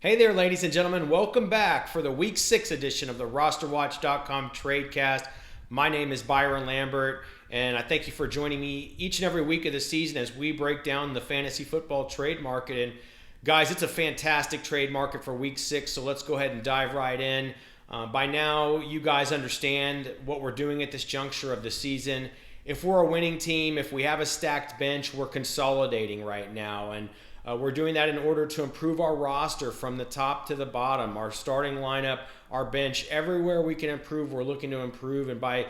Hey there, ladies and gentlemen. Welcome back for the Week 6 edition of the RosterWatch.com TradeCast. My name is Byron Lambert, and I thank you for joining me each and every week of the season as we break down the fantasy football trade market. And guys, it's a fantastic trade market for Week 6, so let's go ahead and dive right in. By now, you guys understand what we're doing at this juncture of the season. If we're a winning team, if we have a stacked bench, we're consolidating right now. And we're doing that in order to improve our roster from the top to the bottom, our starting lineup, our bench, everywhere we can improve, we're looking to improve. And by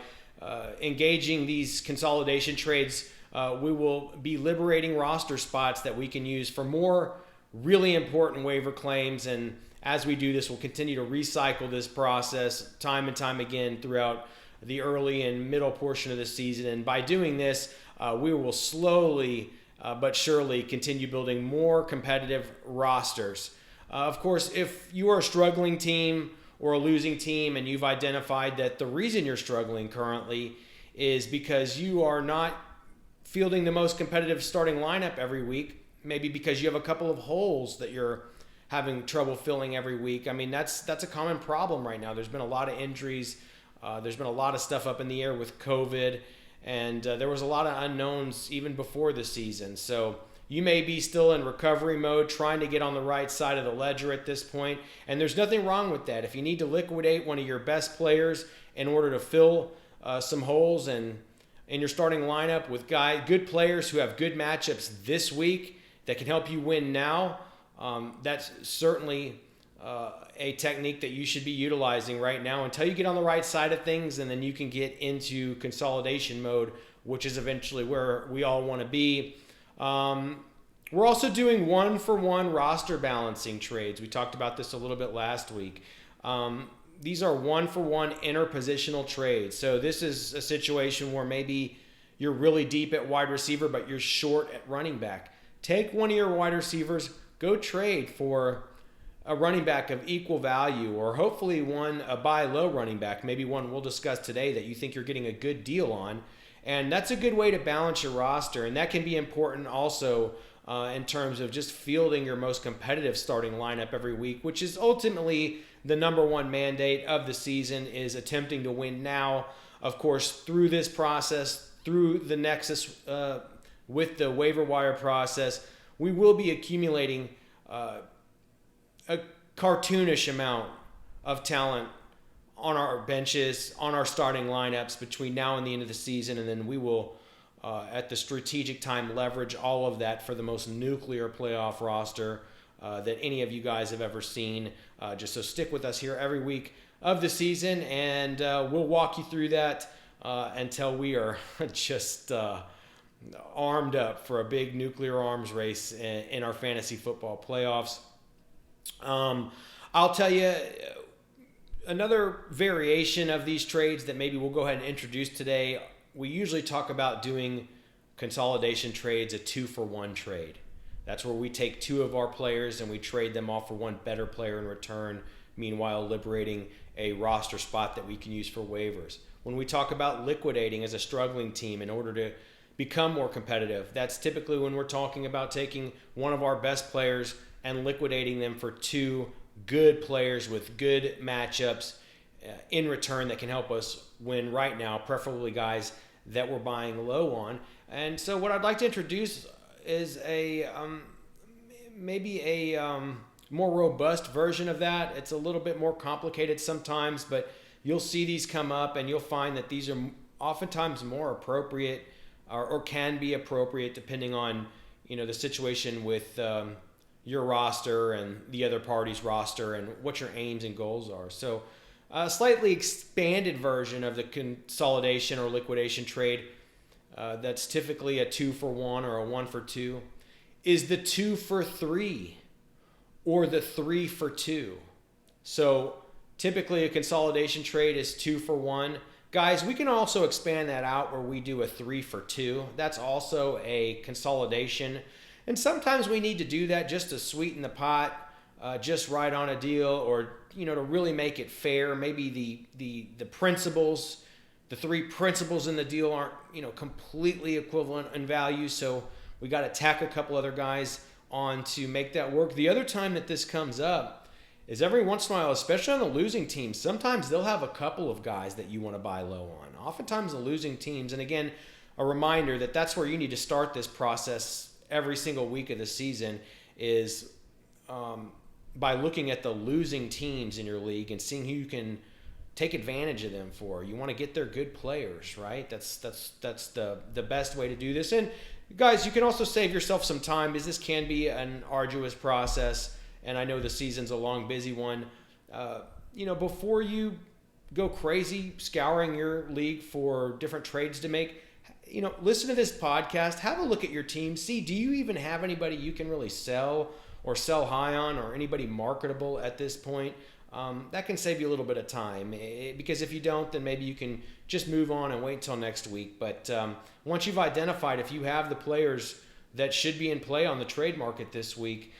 engaging these consolidation trades, we will be liberating roster spots that we can use for more really important waiver claims. And as we do this, we'll continue to recycle this process time and time again throughout the early and middle portion of the season. And by doing this, we will slowly but surely continue building more competitive rosters. Of course, if you are a struggling team or a losing team and you've identified that the reason you're struggling currently is because you are not fielding the most competitive starting lineup every week, maybe because you have a couple of holes that you're having trouble filling every week. I mean, that's a common problem right now. There's been a lot of injuries. There's been a lot of stuff up in the air with COVID. And there was a lot of unknowns even before the season. So you may be still in recovery mode, trying to get on the right side of the ledger at this point. And there's nothing wrong with that. If you need to liquidate one of your best players in order to fill some holes in your starting lineup with good players who have good matchups this week that can help you win now, that's certainly a technique that you should be utilizing right now until you get on the right side of things, and then you can get into consolidation mode, which is eventually where we all want to be. We're also doing one-for-one roster balancing trades. We talked about this a little bit last week. These are one-for-one interpositional trades. So this is a situation where maybe you're really deep at wide receiver, but you're short at running back. Take one of your wide receivers, go trade for a running back of equal value, or hopefully a buy low running back, maybe one we'll discuss today that you think you're getting a good deal on. And that's a good way to balance your roster. And that can be important also in terms of just fielding your most competitive starting lineup every week, which is ultimately the number one mandate of the season, is attempting to win now. Of course, through this process, through the nexus with the waiver wire process, we will be accumulating a cartoonish amount of talent on our benches, on our starting lineups between now and the end of the season, and then we will, at the strategic time, leverage all of that for the most nuclear playoff roster that any of you guys have ever seen. Just so stick with us here every week of the season, and we'll walk you through that until we are just armed up for a big nuclear arms race in our fantasy football playoffs. I'll tell you another variation of these trades that maybe we'll go ahead and introduce today. We usually talk about doing consolidation trades, a 2-for-1 trade. That's where we take two of our players and we trade them off for one better player in return, meanwhile liberating a roster spot that we can use for waivers. When we talk about liquidating as a struggling team in order to become more competitive, that's typically when we're talking about taking one of our best players and liquidating them for two good players with good matchups in return that can help us win right now, preferably guys that we're buying low on. And so what I'd like to introduce is maybe a more robust version of that. It's a little bit more complicated sometimes, but you'll see these come up and you'll find that these are oftentimes more appropriate or can be appropriate depending on the situation with your roster and the other party's roster and what your aims and goals are. So a slightly expanded version of the consolidation or liquidation trade that's typically a 2-for-1 or a 1-for-2 is the 2-for-3 or the 3-for-2. So typically a consolidation trade is 2-for-1. Guys, we can also expand that out where we do a 3-for-2. That's also a consolidation. And sometimes we need to do that just to sweeten the pot, just right on a deal, or to really make it fair. Maybe the principles, the three principles in the deal aren't completely equivalent in value, so we got to tack a couple other guys on to make that work. The other time that this comes up is every once in a while, especially on the losing teams, sometimes they'll have a couple of guys that you want to buy low on. Oftentimes the losing teams, and again, a reminder that that's where you need to start this process every single week of the season is by looking at the losing teams in your league and seeing who you can take advantage of them for. You want to get their good players, right? That's the best way to do this. And guys, you can also save yourself some time because this can be an arduous process. And I know the season's a long, busy one. Before you go crazy scouring your league for different trades to make, listen to this podcast, have a look at your team, see, do you even have anybody you can really sell or sell high on or anybody marketable at this point? That can save you a little bit of time because if you don't, then maybe you can just move on and wait until next week. But once you've identified if you have the players that should be in play on the trade market this week,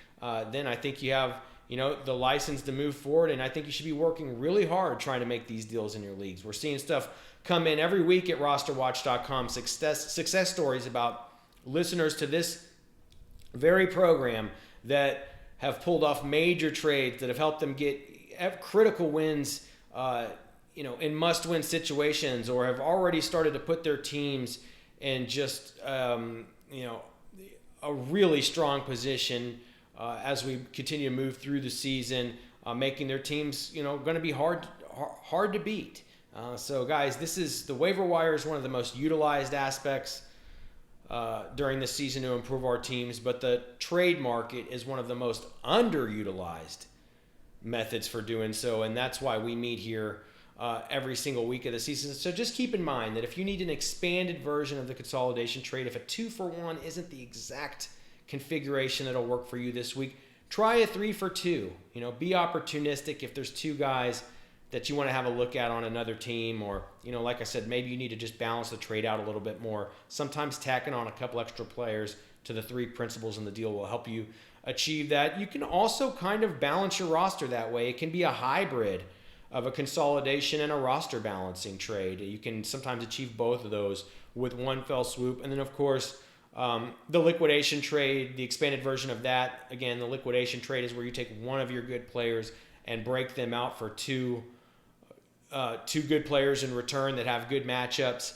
then I think you have the license to move forward, and I think you should be working really hard trying to make these deals in your leagues. We're seeing stuff come in every week at RosterWatch.com, success stories about listeners to this very program that have pulled off major trades that have helped them get critical wins, in must-win situations, or have already started to put their teams in just, a really strong position as we continue to move through the season, making their teams, going to be hard to beat. So guys, the waiver wire is one of the most utilized aspects during the season to improve our teams, but the trade market is one of the most underutilized methods for doing so, and that's why we meet here every single week of the season. So just keep in mind that if you need an expanded version of the consolidation trade, if a 2-for-1 isn't the exact configuration that'll work for you this week, try a 3-for-2. Be opportunistic if there's two guys that you want to have a look at on another team, or like I said, maybe you need to just balance the trade out a little bit more. Sometimes tacking on a couple extra players to the three principals in the deal will help you achieve that. You can also kind of balance your roster that way. It can be a hybrid of a consolidation and a roster balancing trade. You can sometimes achieve both of those with one fell swoop. And then of course, the liquidation trade, the expanded version of that. Again, the liquidation trade is where you take one of your good players and break them out for two good players in return that have good matchups.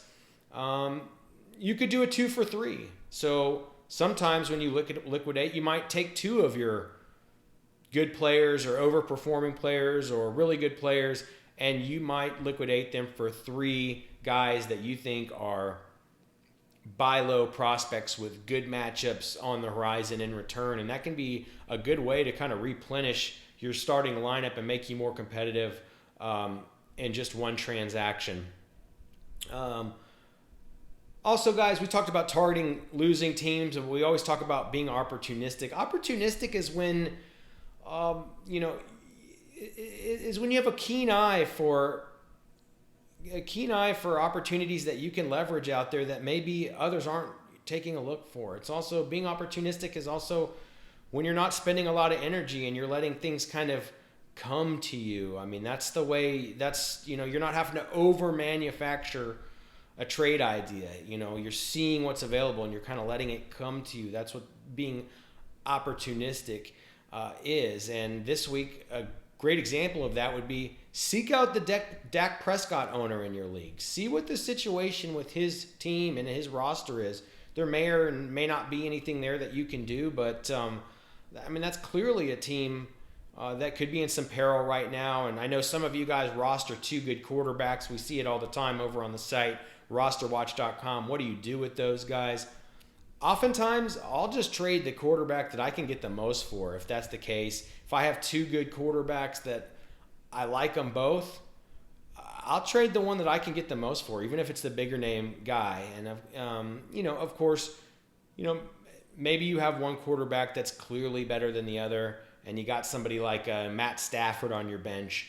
You could do a 2-for-3. So sometimes when you liquidate, you might take two of your good players or overperforming players or really good players, and you might liquidate them for three guys that you think are buy low prospects with good matchups on the horizon in return. And that can be a good way to kind of replenish your starting lineup and make you more competitive in just one transaction. Also, guys, we talked about targeting losing teams, and we always talk about being opportunistic. Opportunistic is when, is when you have a keen eye for opportunities that you can leverage out there that maybe others aren't taking a look for. It's also being opportunistic is also when you're not spending a lot of energy and you're letting things kind of come to you. I mean, that's the way, you're not having to over manufacture a trade idea. You're seeing what's available and you're kind of letting it come to you. That's what being opportunistic is. And this week, a great example of that would be seek out the Dak Prescott owner in your league. See what the situation with his team and his roster is. There may or may not be anything there that you can do, but that's clearly a team that could be in some peril right now. And I know some of you guys roster two good quarterbacks. We see it all the time over on the site, RosterWatch.com. What do you do with those guys? Oftentimes, I'll just trade the quarterback that I can get the most for, if that's the case. If I have two good quarterbacks that I like them both, I'll trade the one that I can get the most for, even if it's the bigger name guy. And, of course, maybe you have one quarterback that's clearly better than the other, and you got somebody like Matt Stafford on your bench.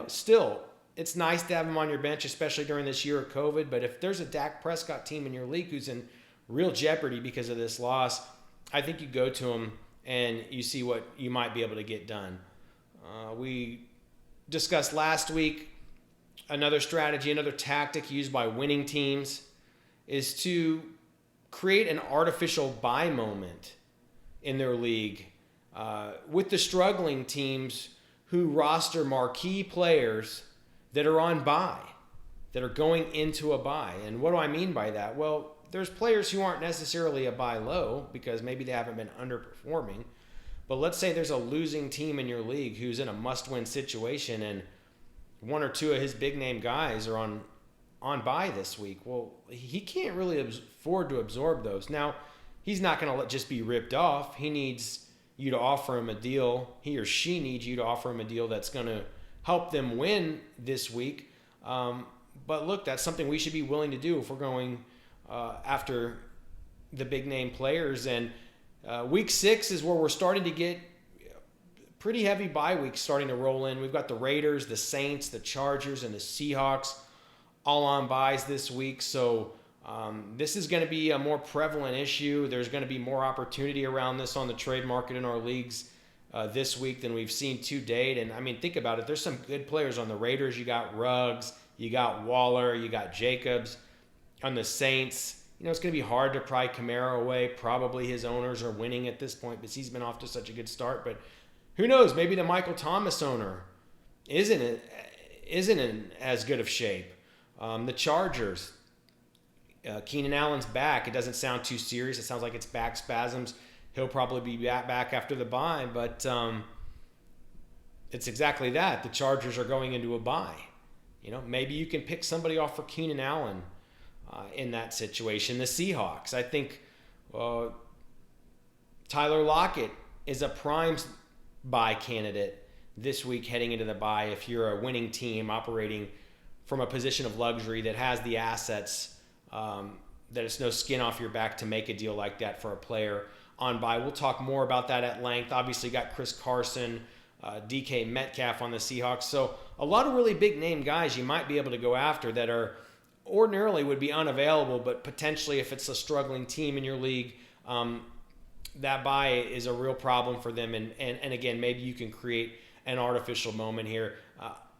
Still, it's nice to have him on your bench, especially during this year of COVID. But if there's a Dak Prescott team in your league who's in real jeopardy because of this loss, I think you go to him and you see what you might be able to get done. We discussed last week another strategy, another tactic used by winning teams is to create an artificial buy moment in their league. With the struggling teams, who roster marquee players that are on bye, that are going into a bye. And what do I mean by that? Well, there's players who aren't necessarily a buy low because maybe they haven't been underperforming. But let's say there's a losing team in your league who's in a must-win situation and one or two of his big-name guys are on bye this week. Well, he can't really afford to absorb those. Now, he's not going to just be ripped off. He needs you to offer him a deal. He or she needs you to offer him a deal that's going to help them win this week. But look, that's something we should be willing to do if we're going after the big-name players. And week 6 is where we're starting to get pretty heavy bye weeks starting to roll in. We've got the Raiders, the Saints, the Chargers, and the Seahawks all on buys this week. So this is going to be a more prevalent issue. There's going to be more opportunity around this on the trade market in our leagues this week than we've seen to date. And I mean, think about it. There's some good players on the Raiders. You got Ruggs, you got Waller, you got Jacobs. On the Saints, it's going to be hard to pry Kamara away. Probably his owners are winning at this point because he's been off to such a good start. But who knows? Maybe the Michael Thomas owner isn't in as good of shape. The Chargers, Keenan Allen's back. It doesn't sound too serious. It sounds like it's back spasms. He'll probably be back after the bye, but it's exactly that. The Chargers are going into a bye. Maybe you can pick somebody off for Keenan Allen in that situation. The Seahawks, I think Tyler Lockett is a prime bye candidate this week heading into the bye if you're a winning team operating from a position of luxury that has the assets that it's no skin off your back to make a deal like that for a player on bye. We'll talk more about that at length. Obviously got Chris Carson, DK Metcalf on the Seahawks. So a lot of really big name guys you might be able to go after that are ordinarily would be unavailable, but potentially if it's a struggling team in your league, that bye is a real problem for them. And again, maybe you can create an artificial moment here.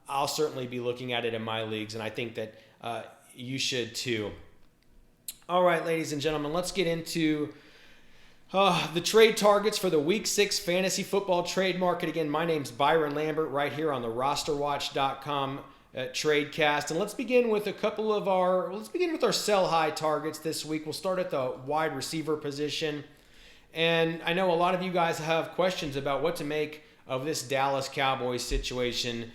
I'll certainly be looking at it in my leagues, and I think that you should too. All right, ladies and gentlemen, let's get into the trade targets for the Week 6 fantasy football trade market. Again, my name's Byron Lambert right here on the RosterWatch.com TradeCast. And let's begin with our sell high targets this week. We'll start at the wide receiver position. And I know a lot of you guys have questions about what to make of this Dallas Cowboys situation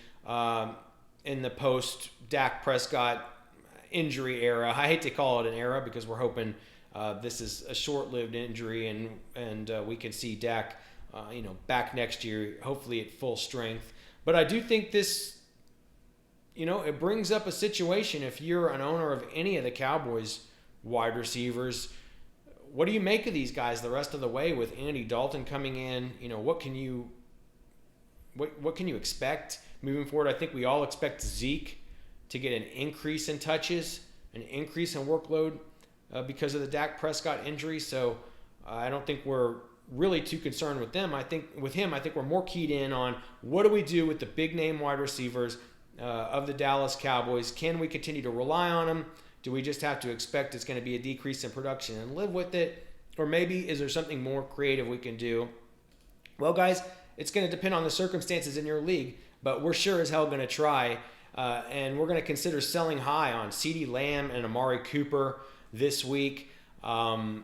in the post-Dak Prescott injury era. I hate to call it an era because we're hoping this is a short-lived injury and we can see Dak back next year, hopefully at full strength. But I do think this, it brings up a situation if you're an owner of any of the Cowboys wide receivers. What do you make of these guys the rest of the way with Andy Dalton coming in? What can you expect moving forward? I think we all expect Zeke to get an increase in touches, an increase in workload because of the Dak Prescott injury. So I don't think we're really too concerned with them. I think we're more keyed in on what do we do with the big name wide receivers of the Dallas Cowboys. Can we continue to rely on them? Do we just have to expect it's going to be a decrease in production and live with it? Or maybe is there something more creative we can do? Well, guys, it's going to depend on the circumstances in your league, but we're sure as hell going to try. And we're going to consider selling high on CeeDee Lamb and Amari Cooper this week. The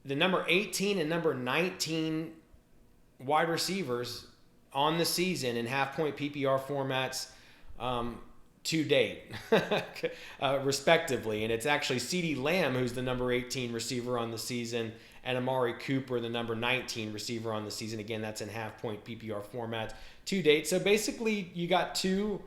number 18 and number 19 wide receivers on the season in half-point PPR formats to date, respectively. And it's actually CeeDee Lamb who's the number 18 receiver on the season and Amari Cooper, the number 19 receiver on the season. Again, that's in half-point PPR formats to date. So basically, you got two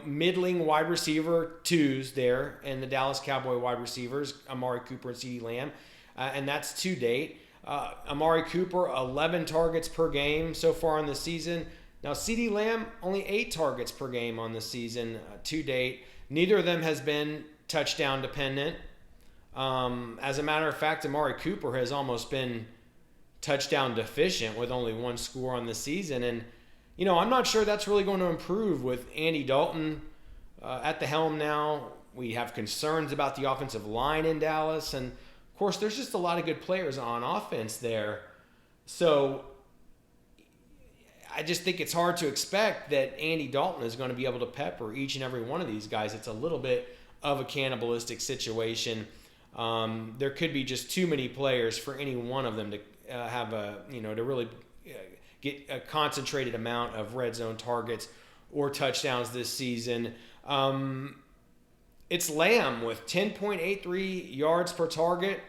middling wide receiver twos there and the Dallas Cowboy wide receivers, Amari Cooper and CeeDee Lamb, and that's to date. Amari Cooper, 11 targets per game so far on the season. Now, CeeDee Lamb, only 8 targets per game on the season to date. Neither of them has been touchdown dependent. As a matter of fact, Amari Cooper has almost been touchdown deficient with only 1 score on the season. And, I'm not sure that's really going to improve with Andy Dalton at the helm now. We have concerns about the offensive line in Dallas. And, of course, there's just a lot of good players on offense there. So I just think it's hard to expect that Andy Dalton is going to be able to pepper each and every one of these guys. It's a little bit of a cannibalistic situation. There could be just too many players for any one of them to have to really get a concentrated amount of red zone targets or touchdowns this season. It's Lamb with 10.83 yards per target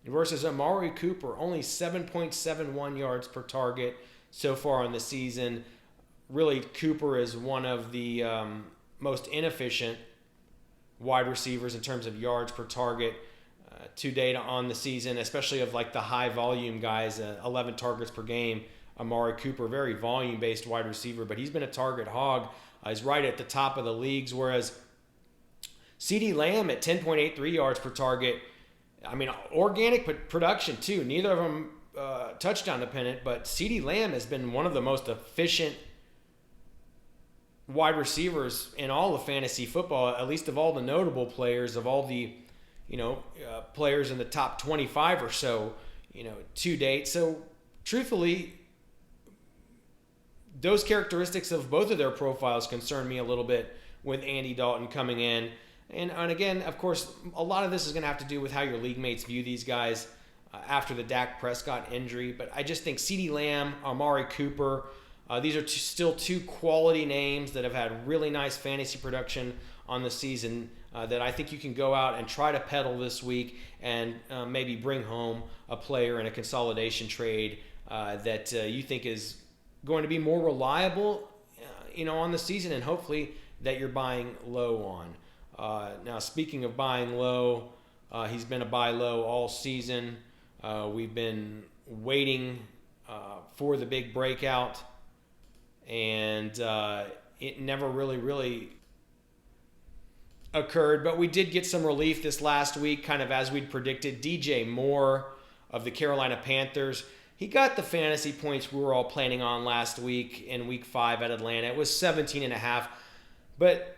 versus Amari Cooper, only 7.71 yards per target so far in the season. Really, Cooper is one of the most inefficient wide receivers in terms of yards per target to date on the season, especially of like the high volume guys, 11 targets per game. Amari Cooper, very volume based wide receiver, but he's been a target hog. He's right at the top of the leagues, whereas CeeDee Lamb at 10.83 yards per target. I mean, organic production too. Neither of them touchdown dependent, but CeeDee Lamb has been one of the most efficient wide receivers in all of fantasy football, at least of all the notable players, of all the players in the top 25 or so, to date. So truthfully, those characteristics of both of their profiles concern me a little bit with Andy Dalton coming in. And again, of course, a lot of this is going to have to do with how your league mates view these guys after the Dak Prescott injury. But I just think CeeDee Lamb, Amari Cooper, these are still two quality names that have had really nice fantasy production on the season that I think you can go out and try to peddle this week and maybe bring home a player in a consolidation trade that you think is going to be more reliable, on the season, and hopefully that you're buying low on. Now, speaking of buying low, he's been a buy low all season. We've been waiting for the big breakout, and it never really occurred. But we did get some relief this last week, kind of as we'd predicted. DJ Moore of the Carolina Panthers, he got the fantasy points we were all planning on last week in Week 5 at Atlanta. It was 17.5, but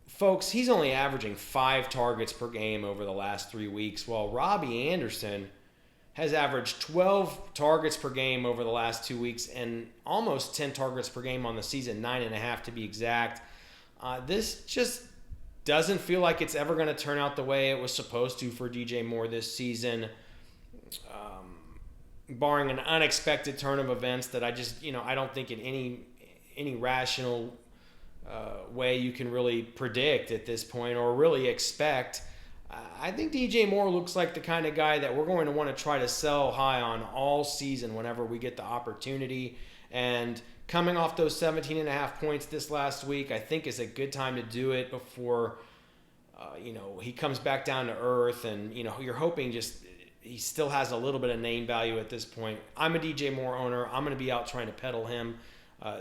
folks, he's only averaging 5 targets per game over the last 3 weeks, while Robbie Anderson has averaged 12 targets per game over the last 2 weeks and almost 10 targets per game on the season, 9.5 to be exact. This just doesn't feel like it's ever going to turn out the way it was supposed to for DJ Moore this season, barring an unexpected turn of events that I just, I don't think in any rational way you can really predict at this point or really expect. I think DJ Moore looks like the kind of guy that we're going to want to try to sell high on all season whenever we get the opportunity. And coming off those 17.5 points this last week, I think is a good time to do it before, he comes back down to earth. And, you're hoping he still has a little bit of name value at this point. I'm a DJ Moore owner. I'm going to be out trying to peddle him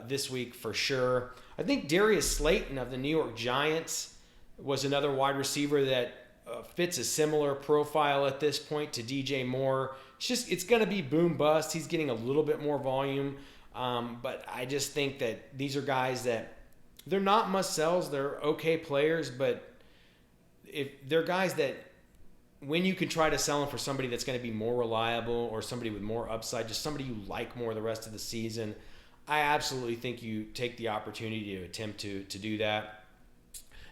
this week for sure. I think Darius Slayton of the New York Giants was another wide receiver that fits a similar profile at this point to DJ Moore. It's going to be boom bust. He's getting a little bit more volume, but I just think that these are guys that they're not must-sells. They're okay players, but if they're guys that when you can try to sell them for somebody that's going to be more reliable or somebody with more upside, just somebody you like more the rest of the season, I absolutely think you take the opportunity to attempt to do that.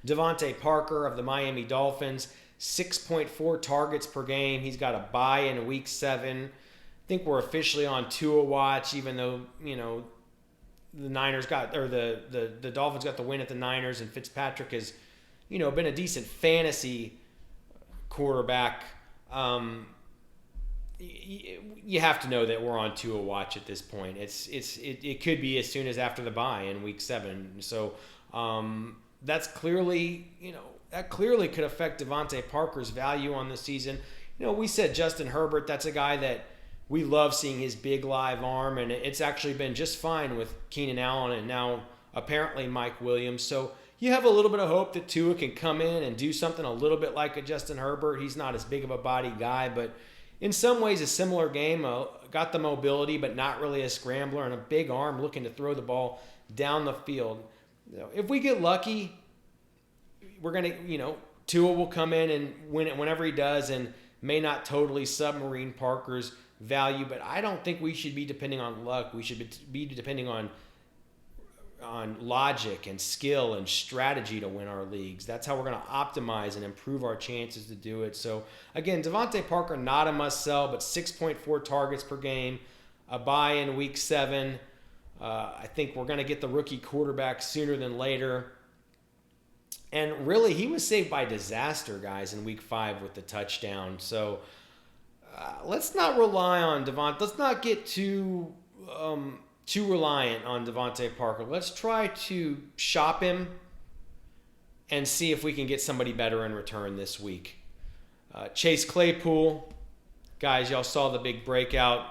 Devontae Parker of the Miami Dolphins, 6.4 targets per game. He's got a bye in Week 7. I think we're officially on Tua watch, even though, the Niners the Dolphins got the win at the Niners, and Fitzpatrick has, been a decent fantasy quarterback. You have to know that we're on Tua watch at this point. It could be as soon as after the bye in Week 7. So that's clearly, that clearly could affect Devontae Parker's value on the season. We said Justin Herbert, that's a guy that we love seeing his big live arm, and it's actually been just fine with Keenan Allen and now apparently Mike Williams. So you have a little bit of hope that Tua can come in and do something a little bit like a Justin Herbert. He's not as big of a body guy, but in some ways a similar game. Got the mobility, but not really a scrambler, and a big arm looking to throw the ball down the field. If we get lucky, we're going to, Tua will come in and win it whenever he does, and may not totally submarine Parker's value, but I don't think we should be depending on luck. We should be depending on on logic and skill and strategy to win our leagues. That's how we're going to optimize and improve our chances to do it. So again, Devontae Parker, not a must sell, but 6.4 targets per game, a bye in week 7. I think we're going to get the rookie quarterback sooner than later. And really, he was saved by disaster, guys, in week 5 with the touchdown. So let's not rely on Devontae. Let's not get too reliant on Devontae Parker. Let's try to shop him and see if we can get somebody better in return this week. Chase Claypool, guys, y'all saw the big breakout.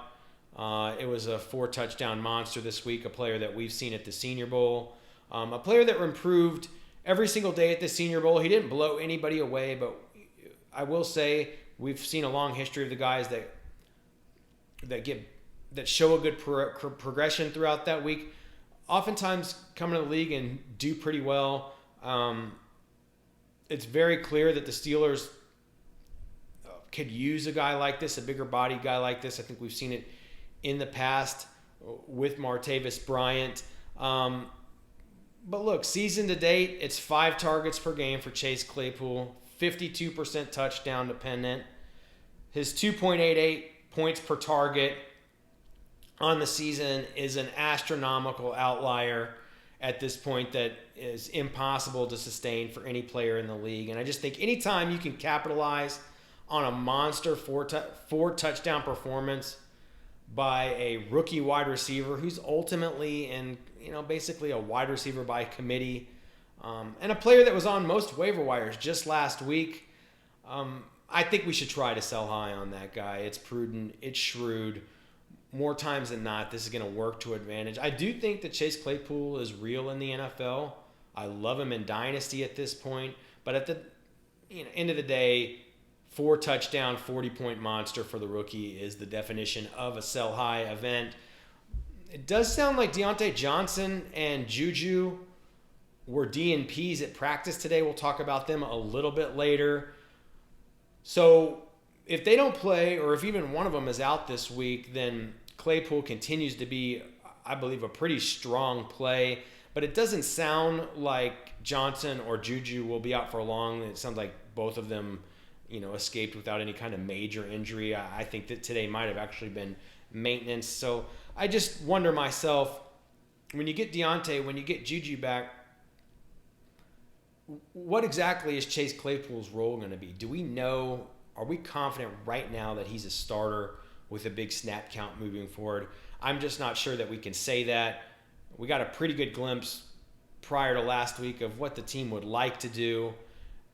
It was a 4-touchdown monster this week, a player that we've seen at the Senior Bowl. A player that improved every single day at the Senior Bowl. He didn't blow anybody away, but I will say we've seen a long history of the guys that show a good progression throughout that week. Oftentimes come into the league and do pretty well. It's very clear that the Steelers could use a guy like this, a bigger body guy like this. I think we've seen it in the past with Martavis Bryant. But look, season to date, it's 5 targets per game for Chase Claypool, 52% touchdown dependent. His 2.88 points per target on the season is an astronomical outlier at this point that is impossible to sustain for any player in the league. And I just think anytime you can capitalize on a monster 4 touchdown performance by a rookie wide receiver who's ultimately basically a wide receiver by committee, and a player that was on most waiver wires just last week, I think we should try to sell high on that guy. It's prudent. It's shrewd. More times than not, this is going to work to advantage. I do think that Chase Claypool is real in the NFL. I love him in Dynasty at this point. But at the end of the day, 4-touchdown, 40-point monster for the rookie is the definition of a sell high event. It does sound like Deontay Johnson and Juju were DNPs at practice today. We'll talk about them a little bit later. So if they don't play, or if even one of them is out this week, then Claypool continues to be, I believe, a pretty strong play. But it doesn't sound like Johnson or Juju will be out for long. It sounds like both of them, escaped without any kind of major injury. I think that today might have actually been maintenance. So I just wonder myself, when you get Deontay, when you get Juju back, what exactly is Chase Claypool's role going to be? Do we know? Are we confident right now that he's a starter with a big snap count moving forward? I'm just not sure that we can say that. We got a pretty good glimpse prior to last week of what the team would like to do,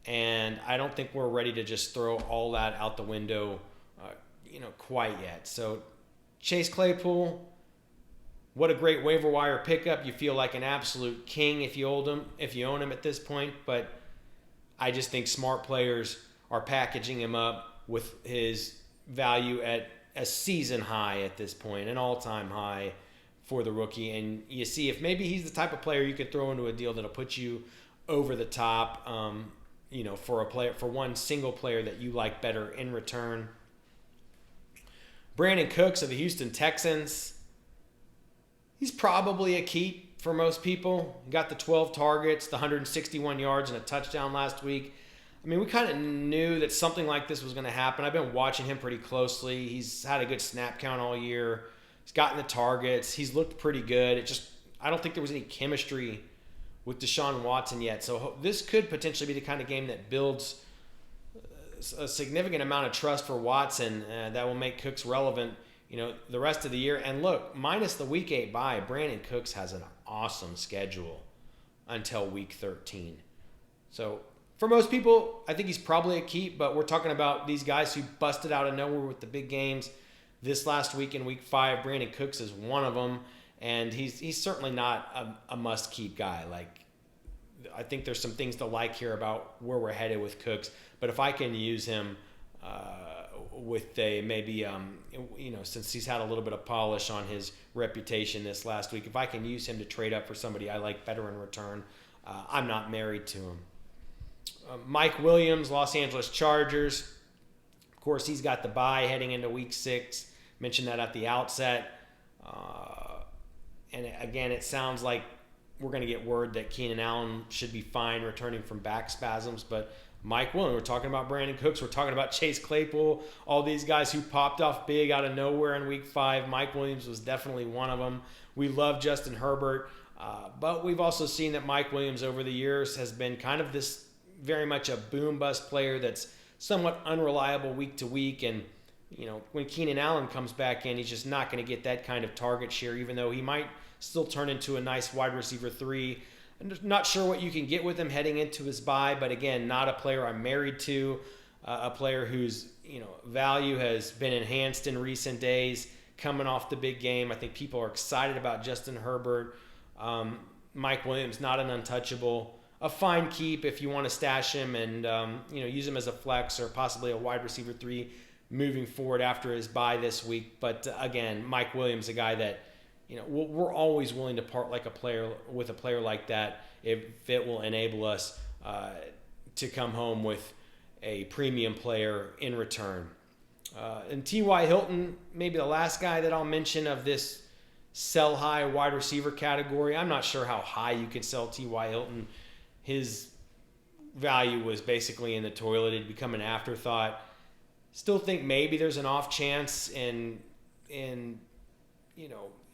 and I don't think we're ready to just throw all that out the window, quite yet. So Chase Claypool, what a great waiver wire pickup. You feel like an absolute king if you own him at this point, but I just think smart players are packaging him up with his value at a season high at this point, an all-time high for the rookie. And you see if maybe he's the type of player you could throw into a deal that'll put you over the top, for one single player that you like better in return. Brandon Cooks of the Houston Texans, he's probably a keep for most people. He got the 12 targets, the 161 yards, and a touchdown last week. I mean, we kind of knew that something like this was going to happen. I've been watching him pretty closely. He's had a good snap count all year. He's gotten the targets. He's looked pretty good. I don't think there was any chemistry with Deshaun Watson yet. So this could potentially be the kind of game that builds a significant amount of trust for Watson that will make Cooks relevant, the rest of the year. And look, minus the week 8 bye, Brandon Cooks has an awesome schedule until week 13. So for most people, I think he's probably a keep, but we're talking about these guys who busted out of nowhere with the big games this last week in week 5. Brandon Cooks is one of them, and he's certainly not a must-keep guy. Like, I think there's some things to like here about where we're headed with Cooks, but if I can use him with since he's had a little bit of polish on his reputation this last week, if I can use him to trade up for somebody I like better in return, I'm not married to him. Mike Williams, Los Angeles Chargers. Of course, he's got the bye heading into week 6. Mentioned that at the outset. And again, it sounds like we're going to get word that Keenan Allen should be fine returning from back spasms. But Mike Williams, we're talking about Brandon Cooks, we're talking about Chase Claypool, all these guys who popped off big out of nowhere in Week 5. Mike Williams was definitely one of them. We love Justin Herbert, but we've also seen that Mike Williams over the years has been kind of this very much a boom-bust player that's somewhat unreliable week to week. And, when Keenan Allen comes back in, he's just not going to get that kind of target share, even though he might still turn into a nice wide receiver 3. I'm just not sure what you can get with him heading into his bye, but again, not a player I'm married to, a player whose value has been enhanced in recent days, coming off the big game. I think people are excited about Justin Herbert. Mike Williams, not an untouchable, a fine keep if you want to stash him and use him as a flex or possibly a wide receiver 3 moving forward after his bye this week. But again, Mike Williams, a guy that we're always willing to part like a player with a player like that if it will enable us to come home with a premium player in return. And T.Y. Hilton, maybe the last guy that I'll mention of this sell high wide receiver category. I'm not sure how high you can sell T.Y. Hilton. His value was basically in the toilet. It'd become an afterthought. Still think maybe there's an off chance in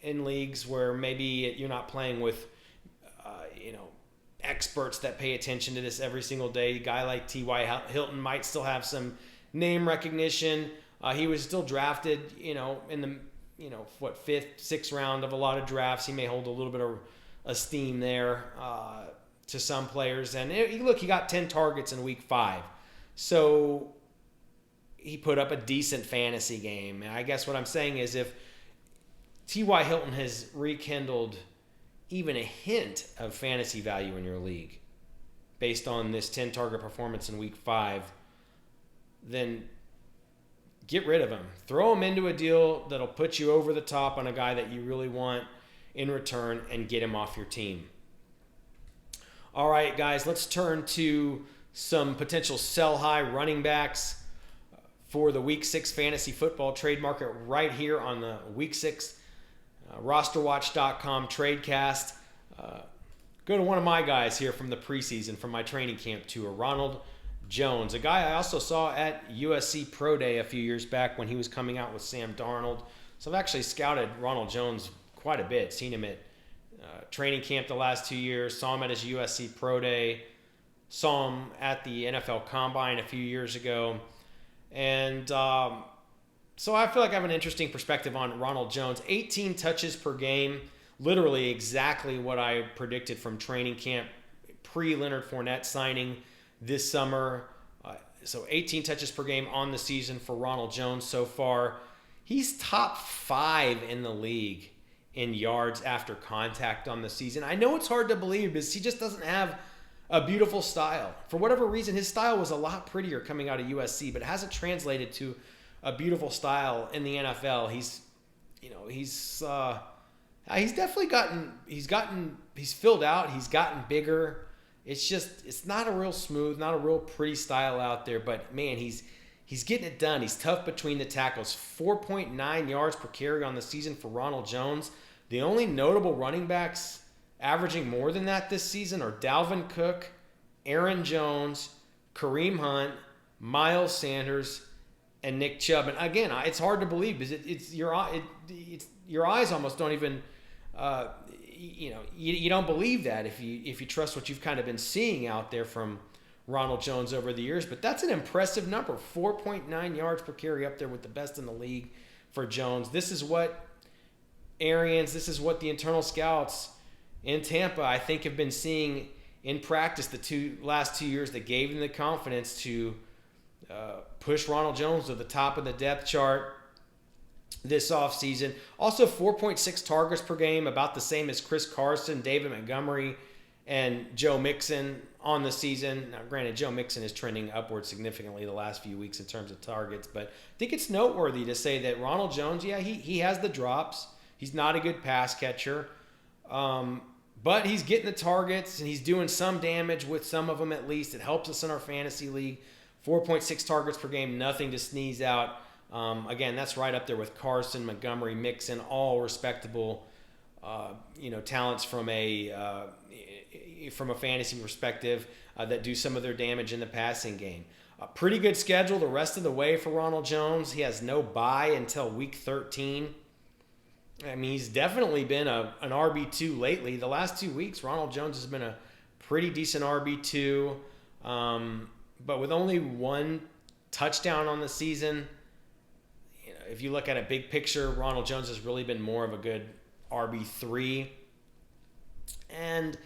leagues where maybe you're not playing with, experts that pay attention to this every single day. A guy like T.Y. Hilton might still have some name recognition. He was still drafted, in the, 5th, 6th round of a lot of drafts. He may hold a little bit of esteem there to some players. And he got 10 targets in Week 5. So he put up a decent fantasy game. And I guess what I'm saying is if T.Y. Hilton has rekindled even a hint of fantasy value in your league based on this 10-target performance in Week 5, then get rid of him. Throw him into a deal that'll put you over the top on a guy that you really want in return and get him off your team. All right, guys, let's turn to some potential sell-high running backs for the Week 6 fantasy football trade market right here on the Week 6 RosterWatch.com TradeCast. Go to one of my guys here from the preseason, from my training camp tour, Ronald Jones, a guy I also saw at USC Pro Day a few years back when he was coming out with Sam Darnold. So I've actually scouted Ronald Jones quite a bit, seen him at training camp the last 2 years, saw him at his USC Pro Day, saw him at the NFL Combine a few years ago. And so I feel like I have an interesting perspective on Ronald Jones. 18 touches per game, literally exactly what I predicted from training camp pre-Leonard Fournette signing this summer. So 18 touches per game on the season for Ronald Jones so far. He's top 5 in the league in yards after contact on the season. I know it's hard to believe because he just doesn't have a beautiful style. For whatever reason, his style was a lot prettier coming out of USC, but it hasn't translated to a beautiful style in the NFL. He's definitely he's filled out. He's gotten bigger. It's not a real smooth, not a real pretty style out there, but man, he's getting it done. He's tough between the tackles. 4.9 yards per carry on the season for Ronald Jones. The only notable running backs averaging more than that this season are Dalvin Cook, Aaron Jones, Kareem Hunt, Miles Sanders, and Nick Chubb. And again, it's hard to believe because your eyes almost don't even you don't believe that if you trust what you've kind of been seeing out there from Ronald Jones over the years. But that's an impressive number, 4.9 yards per carry, up there with the best in the league for Jones. This is what this is what the internal scouts in Tampa, I think, have been seeing in practice the last 2 years that gave them the confidence to push Ronald Jones to the top of the depth chart this offseason. Also 4.6 targets per game, about the same as Chris Carson, David Montgomery, and Joe Mixon on the season. Now, granted, Joe Mixon is trending upward significantly the last few weeks in terms of targets, but I think it's noteworthy to say that Ronald Jones, he has the drops. He's not a good pass catcher, but he's getting the targets, and he's doing some damage with some of them at least. It helps us in our fantasy league. 4.6 targets per game, nothing to sneeze out. Again, that's right up there with Carson, Montgomery, Mixon, all respectable talents from a fantasy perspective that do some of their damage in the passing game. A pretty good schedule the rest of the way for Ronald Jones. He has no bye until week 13. I mean, he's definitely been an RB2 lately. The last 2 weeks, Ronald Jones has been a pretty decent RB2, but with only one touchdown on the season. If you look at a big picture, Ronald Jones has really been more of a good RB3. And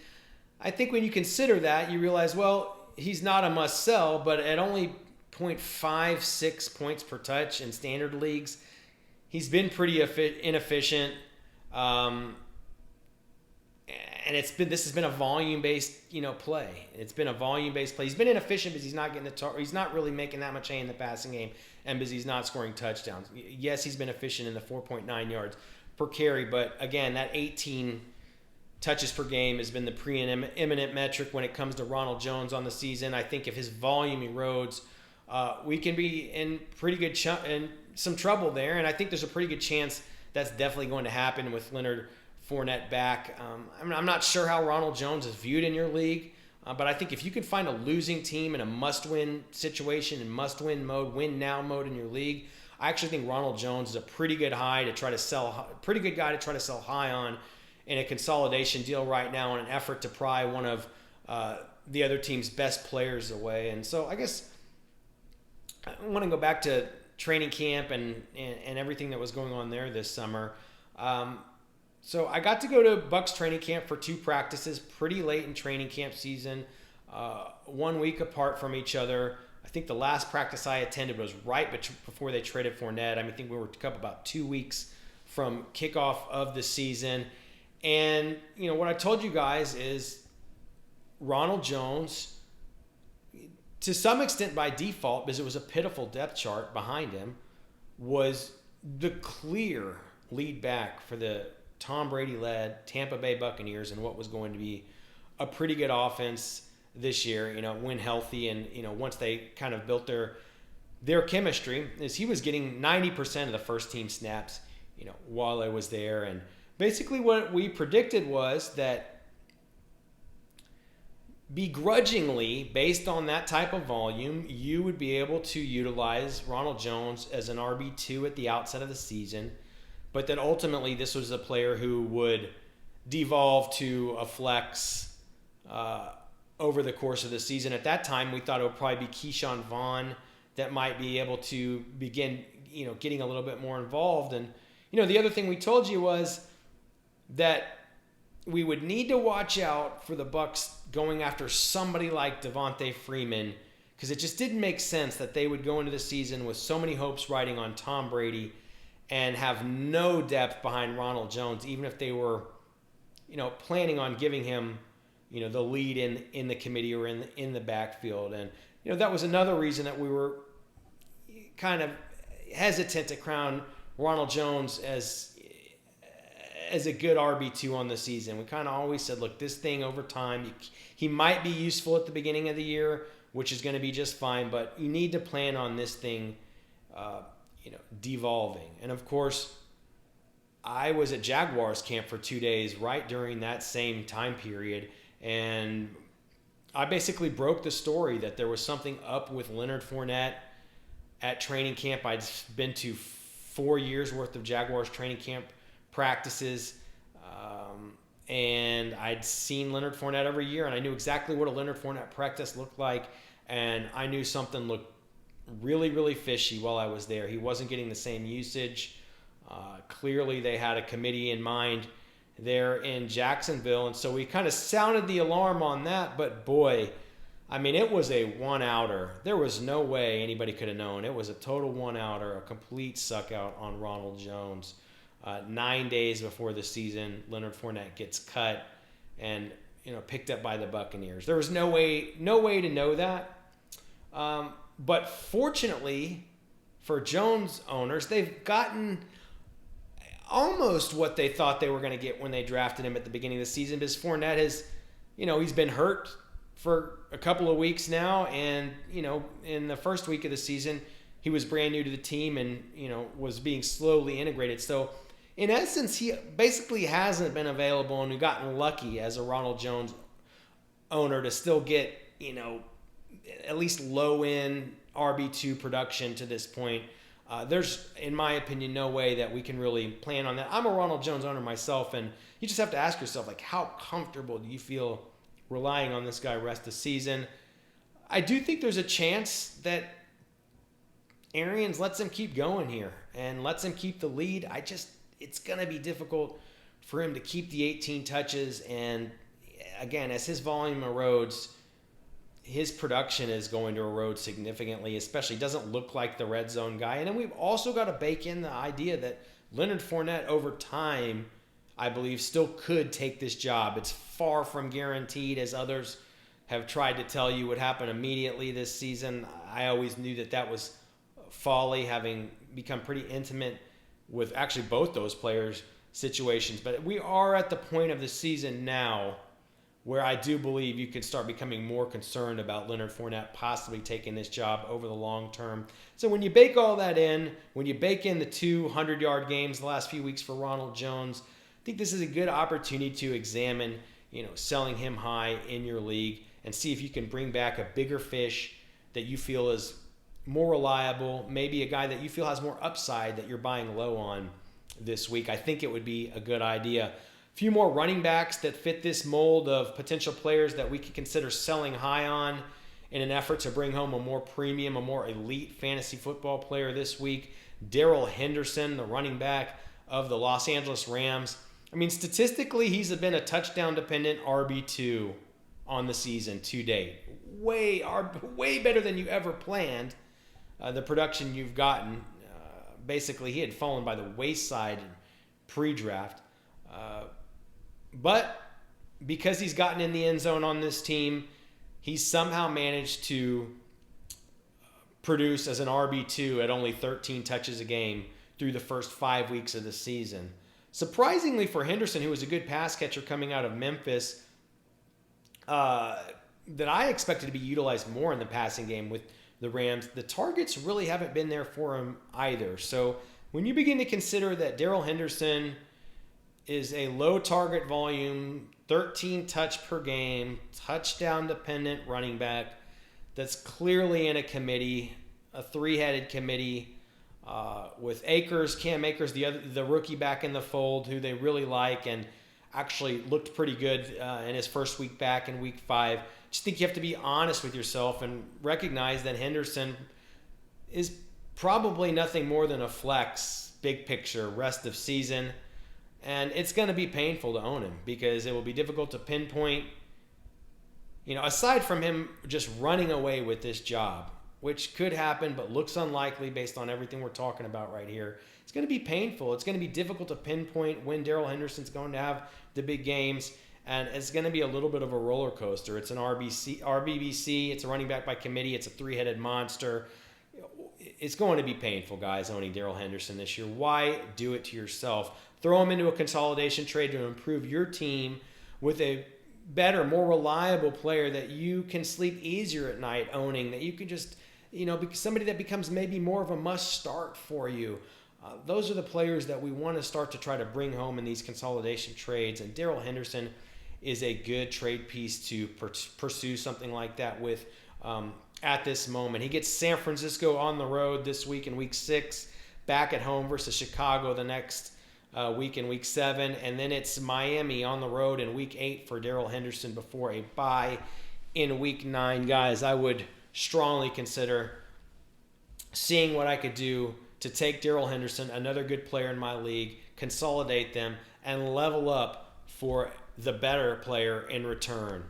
I think when you consider that, you realize, well, he's not a must-sell, but at only 0.56 points per touch in standard leagues, he's been pretty inefficient. And this has been a volume-based, play. It's been a volume-based play. He's been inefficient because he's not getting he's not really making that much hay in the passing game, and because he's not scoring touchdowns. Yes, he's been efficient in the 4.9 yards per carry, but again, that 18 touches per game has been the preeminent metric when it comes to Ronald Jones on the season. I think if his volume erodes, we can be in pretty good in some trouble there, and I think there's a pretty good chance that's definitely going to happen with Leonard Fournette back. I'm not sure how Ronald Jones is viewed in your league, but I think if you can find a losing team in a must-win situation, in must-win mode, win-now mode in your league, I actually think Ronald Jones is a pretty good guy to try to sell high on in a consolidation deal right now in an effort to pry one of the other team's best players away. And so I guess I want to go back to training camp and everything that was going on there this summer. So I got to go to Bucs training camp for 2 practices pretty late in training camp season, 1 week apart from each other. I think the last practice I attended was right before they traded Fournette. I think we were up about 2 weeks from kickoff of the season. And, what I told you guys is Ronald Jones, to some extent by default, because it was a pitiful depth chart behind him, was the clear lead back for the Tom Brady-led Tampa Bay Buccaneers and what was going to be a pretty good offense this year, when healthy, and, once they kind of built their chemistry, is he was getting 90% of the first team snaps, while I was there. And basically what we predicted was that begrudgingly, based on that type of volume, you would be able to utilize Ronald Jones as an RB2 at the outset of the season, but that ultimately this was a player who would devolve to a flex over the course of the season. At that time, we thought it would probably be Keyshawn Vaughn that might be able to begin, getting a little bit more involved. And, the other thing we told you was that we would need to watch out for the Bucs going after somebody like Devontae Freeman, because it just didn't make sense that they would go into the season with so many hopes riding on Tom Brady and have no depth behind Ronald Jones, even if they were, planning on giving him, the lead in the committee or in the backfield. And, that was another reason that we were kind of hesitant to crown Ronald Jones as a good RB2 on the season. We kind of always said, look, this thing over time, he might be useful at the beginning of the year, which is going to be just fine, but you need to plan on this thing, devolving. And of course, I was at Jaguars camp for 2 days right during that same time period, and I basically broke the story that there was something up with Leonard Fournette at training camp. I'd been to 4 years worth of Jaguars training camp practices, and I'd seen Leonard Fournette every year, and I knew exactly what a Leonard Fournette practice looked like, and I knew something looked really, really fishy while I was there. He wasn't getting the same usage. Clearly, they had a committee in mind there in Jacksonville, and so we kind of sounded the alarm on that, but boy, it was a one-outer. There was no way anybody could have known. It was a total one-outer, a complete suck-out on Ronald Jones. 9 days before the season, Leonard Fournette gets cut and picked up by the Buccaneers. There was no way to know that. But fortunately for Jones owners, they've gotten almost what they thought they were going to get when they drafted him at the beginning of the season, because Fournette has, he's been hurt for a couple of weeks now, and, in the first week of the season, he was brand new to the team and, was being slowly integrated. So in essence, he basically hasn't been available, and we've gotten lucky as a Ronald Jones owner to still get, at least low-end RB2 production to this point. There's, in my opinion, no way that we can really plan on that. I'm a Ronald Jones owner myself, and you just have to ask yourself, like, how comfortable do you feel relying on this guy rest of the season? I do think there's a chance that Arians lets him keep going here and lets him keep the lead. It's going to be difficult for him to keep the 18 touches, and again, as his volume erodes, his production is going to erode significantly, especially doesn't look like the red zone guy. And then we've also got to bake in the idea that Leonard Fournette over time, I believe, still could take this job. It's far from guaranteed, as others have tried to tell you would happen immediately this season. I always knew that was folly, having become pretty intimate with actually both those players' situations. But we are at the point of the season now where I do believe you could start becoming more concerned about Leonard Fournette possibly taking this job over the long term. So when you bake all that in, when you bake in the 200-yard games the last few weeks for Ronald Jones, I think this is a good opportunity to examine, selling him high in your league and see if you can bring back a bigger fish that you feel is more reliable, maybe a guy that you feel has more upside that you're buying low on this week. I think it would be a good idea. A few more running backs that fit this mold of potential players that we could consider selling high on in an effort to bring home a more premium, a more elite fantasy football player this week. Daryl Henderson, the running back of the Los Angeles Rams. I mean, statistically, he's been a touchdown-dependent RB2 on the season to date. Way better than you ever planned. The production you've gotten, basically, he had fallen by the wayside pre-draft. But because he's gotten in the end zone on this team, he's somehow managed to produce as an RB2 at only 13 touches a game through the first 5 weeks of the season. Surprisingly for Henderson, who was a good pass catcher coming out of Memphis, that I expected to be utilized more in the passing game with the Rams, the targets really haven't been there for him either. So when you begin to consider that Daryl Henderson is a low target volume, 13 touch per game, touchdown dependent running back that's clearly in a committee, a three-headed committee, with Cam Akers, the rookie back in the fold, who they really like and actually looked pretty good in his first week back in week 5. Just think you have to be honest with yourself and recognize that Henderson is probably nothing more than a flex, big picture, rest of season. And it's going to be painful to own him because it will be difficult to pinpoint, aside from him just running away with this job, which could happen but looks unlikely based on everything we're talking about right here. It's going to be painful. It's going to be difficult to pinpoint when Daryl Henderson's going to have the big games, and it's going to be a little bit of a roller coaster. It's an RBBC. It's a running back by committee. It's a three-headed monster. It's going to be painful, guys, owning Daryl Henderson this year. Why do it to yourself? Throw him into a consolidation trade to improve your team with a better, more reliable player that you can sleep easier at night owning, that you can just, somebody that becomes maybe more of a must start for you. Those are the players that we want to start to try to bring home in these consolidation trades. And Daryl Henderson is a good trade piece to pursue something like that with at this moment. He gets San Francisco on the road this week in week 6, back at home versus Chicago the next week in week 7, and then it's Miami on the road in week 8 for Daryl Henderson before a bye in week 9. Guys, I would strongly consider seeing what I could do to take Daryl Henderson, another good player in my league, consolidate them, and level up for the better player in return.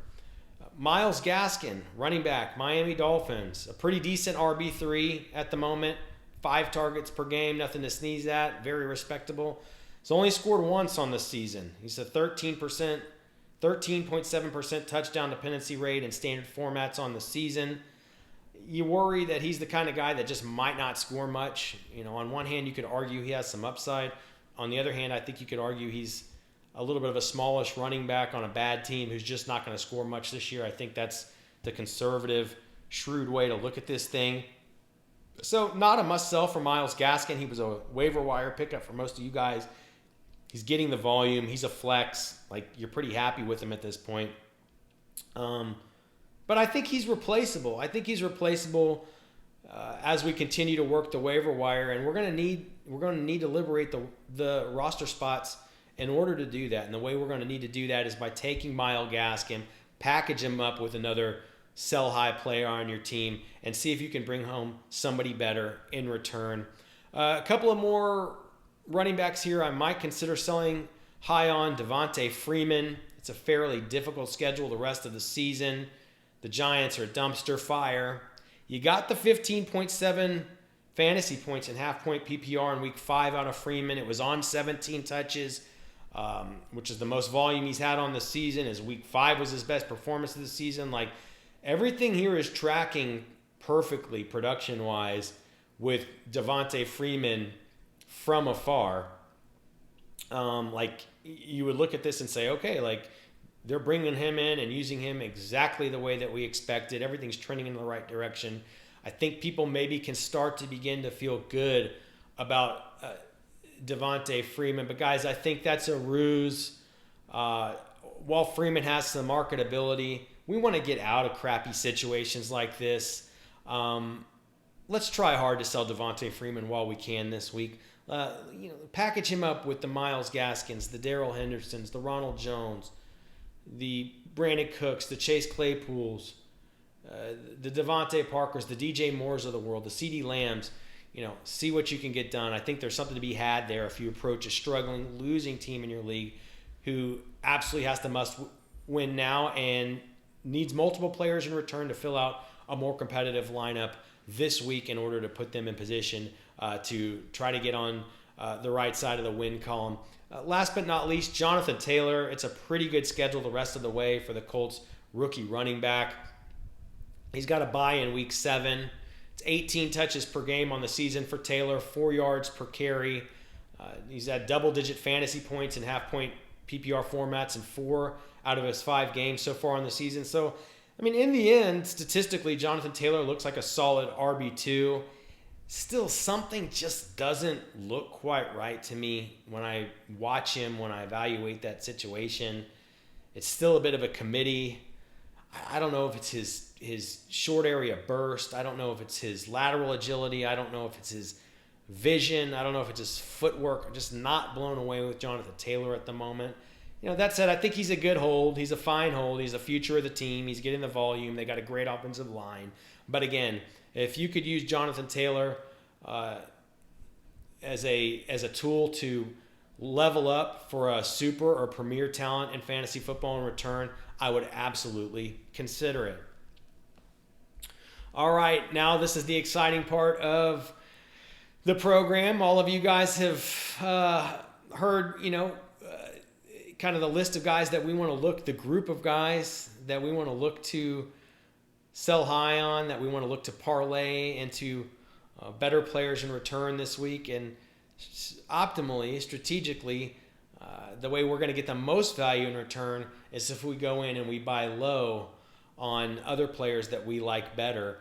Myles Gaskin, running back, Miami Dolphins, a pretty decent RB3 at the moment, 5 targets per game, nothing to sneeze at, very respectable. He's only scored once on the season. He's a 13.7% touchdown dependency rate in standard formats on the season. You worry that he's the kind of guy that just might not score much. On one hand, you could argue he has some upside. On the other hand, I think you could argue he's a little bit of a smallish running back on a bad team who's just not going to score much this year. I think that's the conservative, shrewd way to look at this thing. So not a must-sell for Myles Gaskin. He was a waiver wire pickup for most of you guys He's getting the volume. He's a flex. Like, you're pretty happy with him at this point. But I think he's replaceable. As we continue to work the waiver wire, and we're going to need to liberate the roster spots in order to do that. And the way we're going to need to do that is by taking Myles Gaskin, package him up with another sell high player on your team, and see if you can bring home somebody better in return. A couple of more running backs here I might consider selling high on. Devontae Freeman. It's a fairly difficult schedule the rest of the season. The Giants are dumpster fire. You got the 15.7 fantasy points and half-point PPR in Week 5 out of Freeman. It was on 17 touches, which is the most volume he's had on the season. His Week 5 was his best performance of the season. Like, everything here is tracking perfectly production-wise with Devontae Freeman from afar. Like, you would look at this and say, okay, like, they're bringing him in and using him exactly the way that we expected. Everything's trending in the right direction. I think people maybe can start to begin to feel good about Devontae Freeman. But, guys, I think that's a ruse. While Freeman has some marketability, we want to get out of crappy situations like this. Let's try hard to sell Devontae Freeman while we can this week. Package him up with the Myles Gaskins, the Daryl Hendersons, the Ronald Jones, the Brandon Cooks, the Chase Claypools, the Devontae Parkers, the DJ Moores of the world, the CD Lambs. See what you can get done. I think there's something to be had there if you approach a struggling, losing team in your league who absolutely has to must win now and needs multiple players in return to fill out a more competitive lineup this week in order to put them in position to try to get on the right side of the win column. Last but not least, Jonathan Taylor. It's a pretty good schedule the rest of the way for the Colts rookie running back. He's got a bye in Week 7. It's 18 touches per game on the season for Taylor, 4 yards per carry. He's had double-digit fantasy points and half-point PPR formats in 4 out of his 5 games so far on the season. So, in the end, statistically, Jonathan Taylor looks like a solid RB2. Still, something just doesn't look quite right to me when I watch him, when I evaluate that situation. It's still a bit of a committee. I don't know if it's his short area burst. I don't know if it's his lateral agility. I don't know if it's his vision. I don't know if it's his footwork. I'm just not blown away with Jonathan Taylor at the moment. That said, I think he's a good hold. He's a fine hold. He's the future of the team. He's getting the volume. They got a great offensive line. But again, if you could use Jonathan Taylor as a tool to level up for a super or premier talent in fantasy football in return, I would absolutely consider it. All right, now this is the exciting part of the program. All of you guys have heard, kind of the list of guys that we want to look, the group of guys that we want to look to sell high on, that we want to look to parlay into better players in return this week. And optimally, strategically, the way we're going to get the most value in return is if we go in and we buy low on other players that we like better,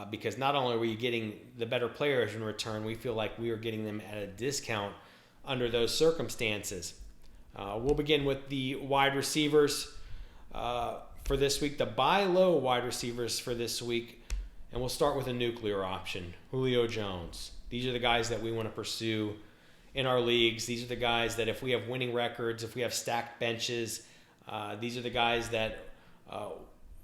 because not only are we getting the better players in return, we feel like we are getting them at a discount under those circumstances. We'll begin with the wide receivers for this week, the buy low wide receivers for this week, and we'll start with a nuclear option, Julio Jones. These are the guys that we want to pursue in our leagues. These are the guys that if we have winning records, if we have stacked benches, these are the guys that